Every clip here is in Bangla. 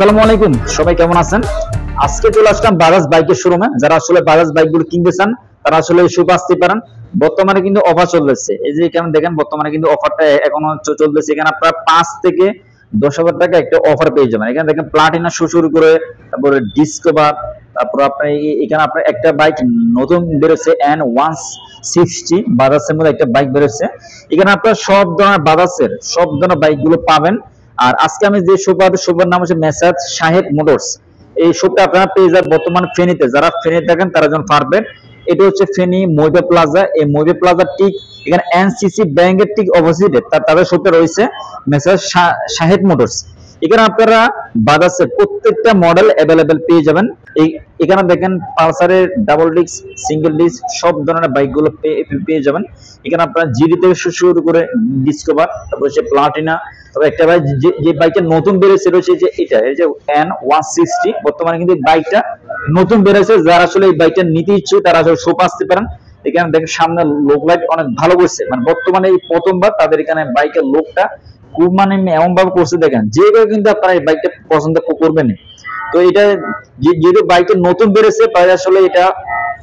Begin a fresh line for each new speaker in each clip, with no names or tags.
আসসালামু আলাইকুম, সবাই কেমন আছেন? আজকে চলে আসলাম বাজাজ বাইকের শোরুমে। যারা আসলে বাজাজ বাইকগুলো কিনতে চান তারা আসলে শুভ আসতে পারেন। বর্তমানে কিন্তু অফার চলতেছে, এই যে এখানে দেখেন বর্তমানে কিন্তু অফারটা এখনো চলতেছে। এখানে আপনারা 5 থেকে 10,000 টাকা একটা অফার পেয়ে যাবেন। এখানে দেখেন প্লাটিনা শুরু করে তারপরে ডিসকভার, তারপর আপনার এখানে আপনার একটা বাইক নতুন বেরোচ্ছে N160 বাজাজের মধ্যে একটা বাইক বেরোচ্ছে। এখানে আপনার সব ধরনের বাজাজের সব ধরনের বাইকগুলো পাবেন। আর আজকে আমি যে শোভার নাম হচ্ছে মেসার্স শাহেদ মোটরস। এই শোটা আপনারা পেয়ে যাবেন বর্তমানে ফেনীতে। যারা ফেনী থাকেন তারা যেন পারবেন। এটা হচ্ছে ফেনী মইবে প্লাজা। এই মইবে প্লাজা ঠিক এখানে এনসিসি ব্যাংকের ঠিক অপোজিটে তাদের শোটা রয়েছে মেসার্স শাহেদ মোটরস। এখানে আপনারা বাজাজের প্রত্যেকটা মডেল অ্যাভেলেবেল পেয়ে যাবেন। এখানে দেখেন পালসারের ডাবল ডিস্ক, সিঙ্গেল ডিস্ক সব ধরনের বাইকগুলো পেয়ে যাবেন। এখানে আপনারা জিডি থেকে শুরু করে ডিসকভার, তারপর হচ্ছে প্লাটিনা, তবে একটা বাইক যে বাইকটা নতুন বেরোচ্ছে রয়েছে যে এটা এই যে N160। বর্তমানে কিন্তু বাইকটা নতুন বেরোচ্ছে। যারা আসলে এই বাইকটা নিতে ইচ্ছুক তারা আসলে শোপ আসতে পারেন। এখানে দেখেন সামনে লোক লাইট অনেক ভালো করছে, মানে বর্তমানে এই প্রথমবার তাদের এখানে বাইকের লোকটা খুব মানে এমন ভাবে করছে, দেখেন যে কেউ কিন্তু আপনারা এই বাইকটা পছন্দ করবেন। তো এটা যেহেতু বাইকটা নতুন বেরোচ্ছে তাই আসলে এটা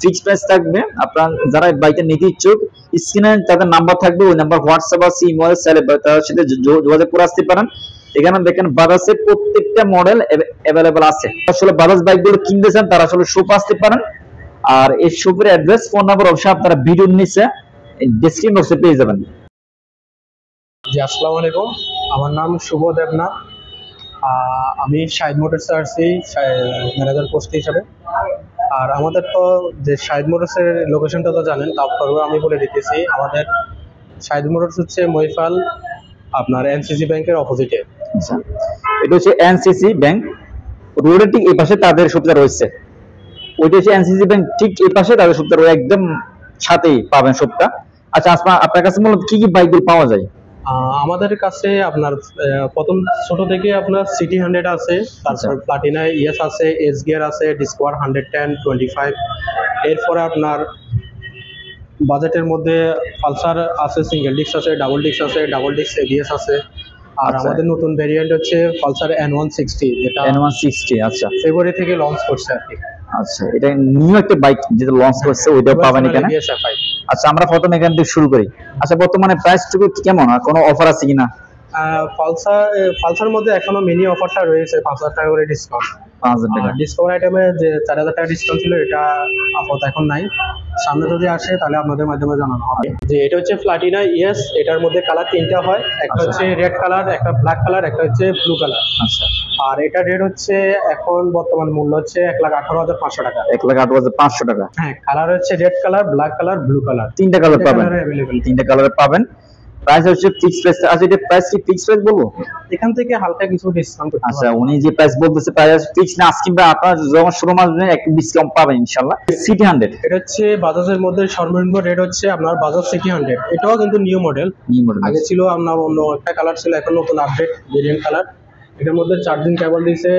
ফিক্সড প্রাইস থাকবে। আপনারা যারা বাইকটা নিতে ইচ্ছুক স্ক্রিনে তাদের নাম্বার থাকবে, ওই নাম্বার হোয়াটসঅ্যাপ আছে, ইমেল চাইলে তাদের সাথে যোগাযোগ করে আসতে পারেন। এখানে দেখেন বাজাজের প্রত্যেকটা মডেল অ্যাভেলেবেল আছে। আসলে বাজাজ বাইকগুলো কিনতে চান তারা আসলে শপ আসতে পারেন। আর এই শপের অ্যাড্রেস, ফোন নাম্বার অবশ্যই আপনারা ভিডিওর নিচে ডেসক্রিপশন বক্সে পেয়ে যাবেন।
জি, আসসালামু আলাইকুম। আমার নাম শুভ দেবনাথ। আমি শাহিদ মোটরসে আসছি ম্যানেজার পোস্ট হিসাবে। আর আমাদের তো যে শাহিদ মোটরসের লোকেশনটা তো জানেন, তারপরেও আমি বলে দিতেছি। আমাদের শাহিদ মোটরস হচ্ছে মহিফাল আপনার এনসিসি ব্যাংকের অপোজিটে।
আচ্ছা, এটা হচ্ছে এনসিসি ব্যাংক রোডের ঠিক এই পাশে তাদের শপটা রয়েছে। ওইটা হচ্ছে এনসিসি ব্যাংক ঠিক এই পাশে তাদের শপটা একদম সাথেই পাবেন শপটা। আচ্ছা, আপনার কাছে মূলত কি কি বাইকগুলো পাওয়া যায়?
আমাদের কাছে আপনার প্রথম ছোট থেকে আপনার সিটি 100 আছে, তারপর প্লাটিনা ইএস আছে, এস গিয়ার আছে, ডিসকভার 110, 25। এরপরে আপনার বাজেটের মধ্যে পালসার আছে, সিঙ্গেল ডিস্ক আছে, ডাবল ডিস্ক আছে, ডাবল ডিস্ক এবিএস আছে। আর আমাদের নতুন ভেরিয়েন্ট হচ্ছে পালসার N160, যেটা
N160। আচ্ছা,
ফেব্রুয়ারি থেকে লঞ্চ করছে আর কি।
আচ্ছা, এটা নিউ একটা বাইক যেটা লঞ্চ করছে, ওইটাও পাবেন এখানে। আচ্ছা, আমরা প্রথমে এখান থেকে শুরু করি। আচ্ছা, বর্তমানে প্রাইসটুকু কেমন, আর কোনো অফার আছে কিনা?
পালসার মধ্যে এখনো মিনি অফারটা রয়েছে, 5,000 টাকা করে ডিসকাউন্ট।
5,000 টাকা
ডিসকভার আইটেমে যে 4,000 টাকা ডিসকাউন্ট ছিল, এটা আপাতত এখন নাই। সামনে যদি আসে তাহলে আপনাদের মাধ্যমে জানানো হবে। যে এটা হচ্ছে প্লাটিনা ইএস। এটার মধ্যে কালার 3টা হয়, একটা হচ্ছে রেড কালার, একটা ব্ল্যাক কালার, একটা হচ্ছে ব্লু কালার।
আচ্ছা,
আর এটা রেট হচ্ছে এখন বর্তমান মূল্য হচ্ছে 1,18,500 টাকা।
1,18,500 টাকা।
হ্যাঁ, কালার হচ্ছে red colour, black colour, blue colour,
3টা কালার পাবেন। 3টা কালার পাবেন। প্রাইস হচ্ছে ফিক্সড প্রাইস। আচ্ছা, এটা প্রাইস কি ফিক্সড প্রাইস বলবো?
এখান থেকে হালকা কিছু ডিসকাউন্ট করতে।
আচ্ছা, উনি যে প্রাইস বলতেছে প্রাইস ফিক্স না, আজকে আপনারা যখন শোরুম আসবেন একটু ডিসকাউন্ট পাবেন ইনশাআল্লাহ। সিটি 100
এটা হচ্ছে বাজাজের মধ্যে সর্বনিম্ন রেট হচ্ছে আপনার বাজাজ সিটি 100। এটাও কিন্তু নিউ মডেল। আগে ছিল আপনার অন্য একটা কালার ছিল, এখন নতুন আপডেট ভেরিয়েন্ট কালার। এটার মধ্যে চার্জিং কেবল দিয়েছে,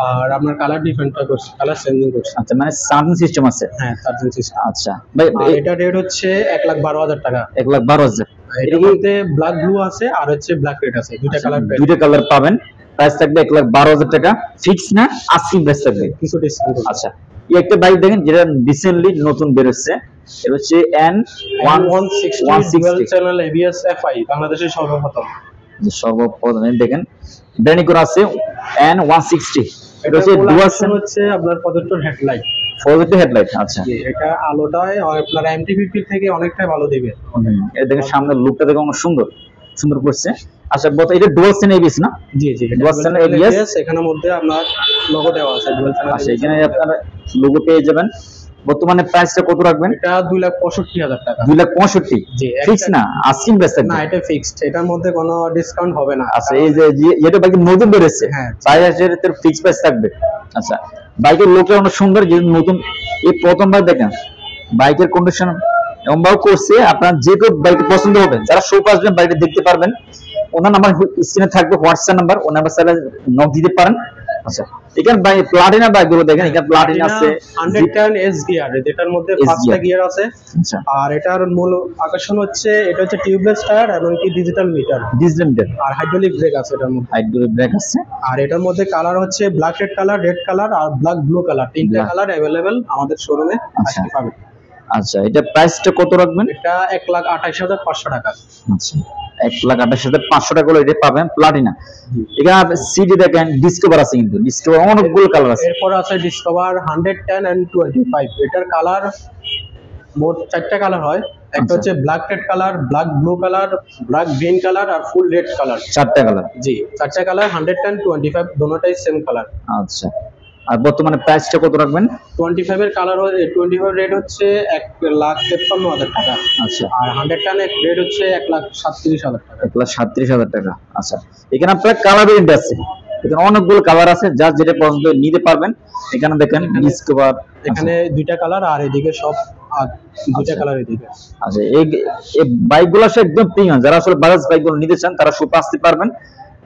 আর আপনার কালার ডিফারেন্টটা করছে, কালার চেঞ্জিং করছে।
আচ্ছা, মানে চার্জিং সিস্টেম আছে।
হ্যাঁ, চার্জিং সিস্টেম।
আচ্ছা ভাই,
এটা রেট হচ্ছে 1,12,000 টাকা।
1,12,000।
এটার মধ্যে ব্ল্যাক ব্লু আছে আর হচ্ছে ব্ল্যাক রেড আছে, দুইটা কালার
পাবেন। প্রাইস থাকবে 1,12,000 টাকা। ফিক্স না, আস্কিং প্রাইস থাকবে,
কিছু ডিসকাউন্ট।
আচ্ছা, এই একটা বাইক দেখেন যেটা রিসেন্টলি নতুন বের হচ্ছে, এটা হচ্ছে
N160 dual channel ABS FI, বাংলাদেশের সর্বপ্রথম
দেখেন ব্র্যান্ডিং করা আছে N160। এটা হচ্ছে ডুয়াল চ্যানেল, হচ্ছে
আপনার প্রজেক্টর হেডলাইট।
হেডলাইট। আচ্ছা,
এটা আলোটায় আপনার MT-50 থেকে অনেকটাই ভালো দিবে।
এটা দেখেন সামনের লুকটা দেখে অনেক সুন্দর করছে। আচ্ছা, এটা ডুয়াল চ্যানেল এবিএস না?
জি,
ডুয়াল চ্যানেল এবিএস।
এখানের মধ্যে আপনার লোগো দেওয়া আছে ডুয়াল চ্যানেল।
আচ্ছা, এখানে আপনারা লোগো পেয়ে যাবেন। বর্তমানে প্রাইসটা কত রাখবেন?
এটা 2,65,000 টাকা।
2,65,000?
জি,
ফিক্স না, আস্কিং প্রাইস থাকবে?
না, এটা ফিক্সড, এটার মধ্যে কোনো ডিসকাউন্ট হবে না।
আচ্ছা, এই যে যেটা বাইক নতুন বেরোচ্ছে,
হ্যাঁ,
প্রাইসের ফিক্স প্রাইস থাকবে। আচ্ছা, বাইকের লোকটা অনেক সুন্দর, যে নতুন এই প্রথমবার দেখেন বাইকের কন্ডিশন এমন ভাবে করছে, আপনার যে কেউ বাইক পছন্দ হবে, যারা শোপ আসবেন বাইকটা দেখতে পারবেন। ওনার নাম্বার স্ক্রিনে থাকবে, হোয়াটসঅ্যাপ নাম্বার, ওনার নাম্বার চাইলে নক দিতে পারেন। আচ্ছা, এখানে ভাই প্লাটিনা বাইকগুলো দেখেন, এখানে প্লাটিনা আছে
110 এস গিয়ার, যেটার মধ্যে
S
পাঁচটা
gear।
গিয়ার আছে।
আচ্ছা,
আর এটার মূল আকর্ষণ হচ্ছে এটা হচ্ছে টিউবলেস টায়ার এবং কি ডিজিটাল মিটার
ডিসডেন্টেড
আর হাইড্রোলিক ব্রেক আছে এটার মধ্যে।
হাইড্রোলিক ব্রেক আছে।
আর এটার মধ্যে কালার হচ্ছে ব্ল্যাক রেড কালার আর ব্ল্যাক ব্লু কালার, তিনটা
Black।
কালার अवेलेबल আমাদের শোরুমে
আচ্ছা।
আজকে পাবেন।
আচ্ছা, এটা প্রাইসটা কত রাখবেন?
এটা 1,28,500 টাকা।
আচ্ছা, 1,28,500 টাকা করে এটা পাবেন প্লাটিনা। এখানে সিডি দেখেন ডিসকভার আছে, কিন্তু ডিসকভার অনেকগুলো কালার আছে।
এরপর আছে ডিসকভার 110 এন্ড 25, এটার কালার মোট 4টা কালার হয়। একটা
আচ্ছা।
হচ্ছে black red colour, black blue colour, black green colour আর ফুল রেড কালার।
4টা কালার।
জি, 4টা কালার 110 25 দোনোটাই সেম কালার।
আচ্ছা, আর বর্তমানে প্রাইসটা কত রাখবেন?
25 এর কালার 25 রেড হচ্ছে 1,53,000 টাকা।
আচ্ছা,
আর 110 এর রেড হচ্ছে 1,37,000 টাকা।
1,37,000 টাকা। আচ্ছা, এখানে আপনার কালার ভেরিয়েন্ট আছে, এখানে অনেকগুলো কালার আছে, যা যেটা পছন্দ নিতে পারবেন। এখানে দেখেন ডিসকভার,
এখানে দুইটা কালার আর এদিকে সব দুইটা
আচ্ছা।
কালার এদিকে।
আচ্ছা, এই বাইকগুলো আসলে একদম প্রিমিয়াম, যারা আসলে বাজাজ বাইকগুলো নিতে চান তারা সুপ আসতে পারবেন।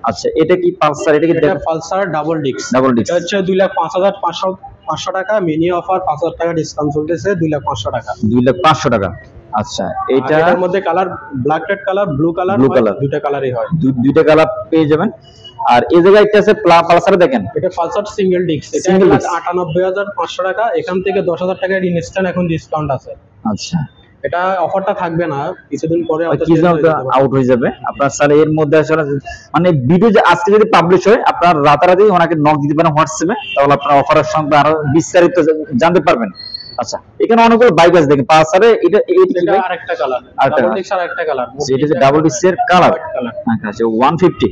আচ্ছা, এটা কি পালসার? এটা কি
এটা Pulsar double disc.
Double disc?
এটা হচ্ছে 2,05,500 টাকা, মিনি অফার 5,000 টাকা ডিসকাউন্ট চলতেছে, 2,05,000 টাকা।
2,05,000 টাকা। আচ্ছা, এটা
এটার মধ্যে colour black red colour, blue colour,
Blue color।
দুইটা কালারই হয়।
দুইটা কালার পেয়ে যাবেন। আর এই জায়গায় একটা আছে পালসার দেখেন,
এটা পালসার সিঙ্গেল ডিস্ক, এটা
Single disc।
1,98,500 টাকা। এখান থেকে 10,000 টাকার ইনস্ট্যান্ট এখন ডিসকাউন্ট আছে।
আচ্ছা,
এটা অফারটা থাকবে না, কিছুদিন পরে
আউট হয়ে যাবে। আপনার স্যার এর মধ্যে আসলে মানে ভিডিও যে আজকে যদি পাবলিশ হয়, আপনার রাতারাতি ওনাকে নক দিতে পারেন হোয়াটসঅ্যাপে, তাহলে আপনার অফারের সঙ্গে আরো বিস্তারিত জানতে পারবেন। আচ্ছা, এখানে অনেকগুলো বাইক আছে দেখেন পালসারে। এটা
এটা আরেকটা কালার,
আরেকটা
ডাবল
colour।
ডিস্ক আরেকটা কালার,
এটা যে ডাবল ডিস্কের কালার।
কালার
আচ্ছা, 150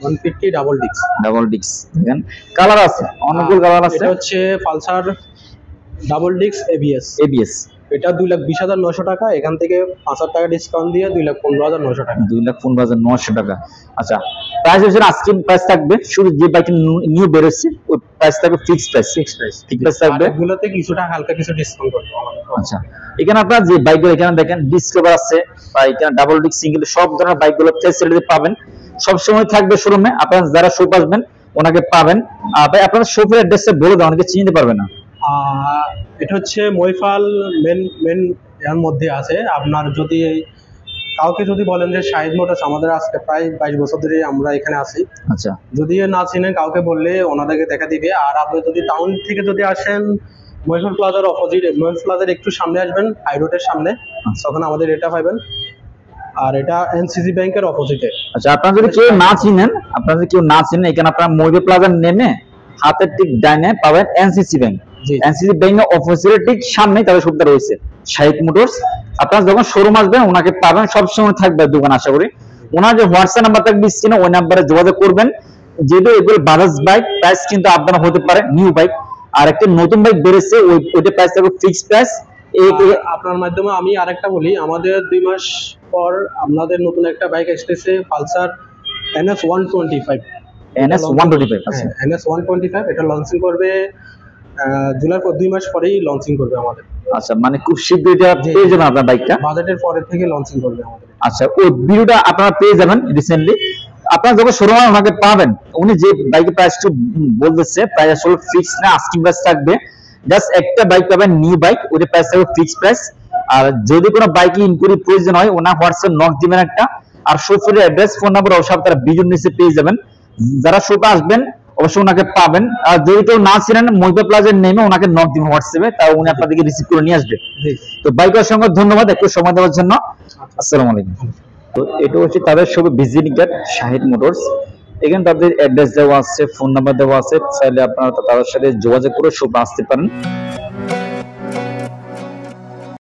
150 ডাবল ডিস্ক।
ডাবল ডিস্ক দেখেন কালার আছে, অনেকগুলো কালার আছে।
এটা হচ্ছে Pulsar double disc ABS.
ABS
এটা 2,20,900 টাকা, এখান থেকে 5,000 টাকা ডিসকাউন্ট দিয়ে 2,15,900 টাকা।
2,15,900 টাকা। আচ্ছা, প্রাইস হচ্ছে আজকে প্রাইস থাকবে, শুধু যে বাইক নিউ বের হচ্ছে ওই প্রাইস থাকবে ফিক্সড প্রাইস। ফিক্সড প্রাইস থাকবে।
এগুলোতে কিছুটা হালকা কিছু ডিসকাউন্ট করবে।
আচ্ছা, এখানে আপনার যে বাইকগুলো এখানে দেখেন ডিসকভার আছে, বা এখানে ডাবল ডিস্ক সিঙ্গেল সব ধরনের বাইকগুলো ফ্যাসিলিটি পাবেন। সব সময় থাকবে শোরুমে, আপনারা যারা শপ আসবেন ওনাকে পাবেন। ভাই আপনার শপের অ্যাড্রেসটা বলে দাও, অনেকে চিনতে পারবে না।
এটা হচ্ছে মহিফাল মেন এর মধ্যে আছে। আপনার যদি কাউকে যদি বলেন যে শাহিদ মোটরস, আমাদের আজকে প্রায় 22 বছর ধরে আমরা এখানে আছি।
আচ্ছা,
যদি না চিনেন কাউকে বললে ওনাদেরকে দেখা দিবে। আর আপনি যদি টাউন থেকে যদি আসেন, মহিফাল প্লাজার অপোজিট, মহিফাল প্লাজার একটু সামনে আসবেন, হাই রোডের সামনে, তখন আমাদের এটা পাবেন। আর এটা এনসিসি ব্যাংকের অপোজিটে।
আচ্ছা, আপনারা যদি কেউ না চিনেন, এখানে আপনারা মহিলা প্লাজা নেমে হাতের ঠিক ডাইনে পাবেন এনসিসি ব্যাংক।
জি।
এনসিসি ব্যাংকের অফিসের ঠিক সামনে তাদের শপটা রয়েছে, শাহিদ মোটরস। আপনারা যখন শোরুম আসবেন ওনাকে পাবেন, সবসময় থাকবে দোকান। আশা করি ওনার যে হোয়াটসঅ্যাপ নাম্বার থাকবে স্ক্রিনে, ওই নাম্বারে যোগাযোগ করবেন। যেহেতু এগুলো বাজাজ বাইক, প্রাইস কিন্তু আপনারা হতে পারে নিউ বাইক, আর একটা নতুন বাইক বেরোচ্ছে ওইটা প্রাইস থাকবে ফিক্সড প্রাইস।
আপনার মাধ্যমে আমি আরেকটা বলি, আমাদের 2 মাস পর আপনাদের নতুন একটা বাইক আসতেছে, পালসার NS 125।
NS 125। আচ্ছা,
NS 125 এটা লঞ্চিং করবে জুলাই 2 মাস পরেই লঞ্চিং করবে আমাদের।
আচ্ছা, মানে খুব শীঘ্রই এটা পেয়ে যাবেন আপনার বাইকটা,
বাজেটের পরে থেকে লঞ্চিং করবে আমাদের।
আচ্ছা, ওই ভিডিওটা আপনারা পেয়ে যাবেন রিসেন্টলি। আপনারা যখন শোরুমে ওনাকে পাবেন, উনি যে বাইকের প্রাইসটা বলতেছে প্রাইস আসলে ফিক্স না, আস্কিং প্রাইস থাকবে। জাস্ট একটা বাইক পাবেন নিউ বাইক, ওইটা প্রাইস থাকবে ফিক্সড প্রাইস। আর যদি কোনো বাইকে ইনকোয়ারি প্রয়োজন হয় ওনার হোয়াটসঅ্যাপ নক দিবেন একটা, আর শপের অ্যাড্রেস ফোন নাম্বার সব তারা ভিডিওর নিচে পেয়ে যাবেন। যারা শপে আসবেন অবশ্যই ওনাকে পাবেন। আর যদি কেউ না ছিলেন মহিলা প্লাজার নেমে ওনাকে নক দিবেন হোয়াটসঅ্যাপে, তাও উনি আপনাদেরকে রিসিভ করে নিয়ে আসবে। তো বাইকের সঙ্গে ধন্যবাদ একটু সময় দেওয়ার জন্য। আসসালামু আলাইকুম। তো এটা হচ্ছে তাদের সব ভিজিটিং কার্ড শাহিদ মোটরস। এখানে তাদের অ্যাড্রেস দেওয়া আছে, ফোন নাম্বার দেওয়া আছে, চাইলে আপনারা তাদের সাথে যোগাযোগ করে সব আসতে পারেন।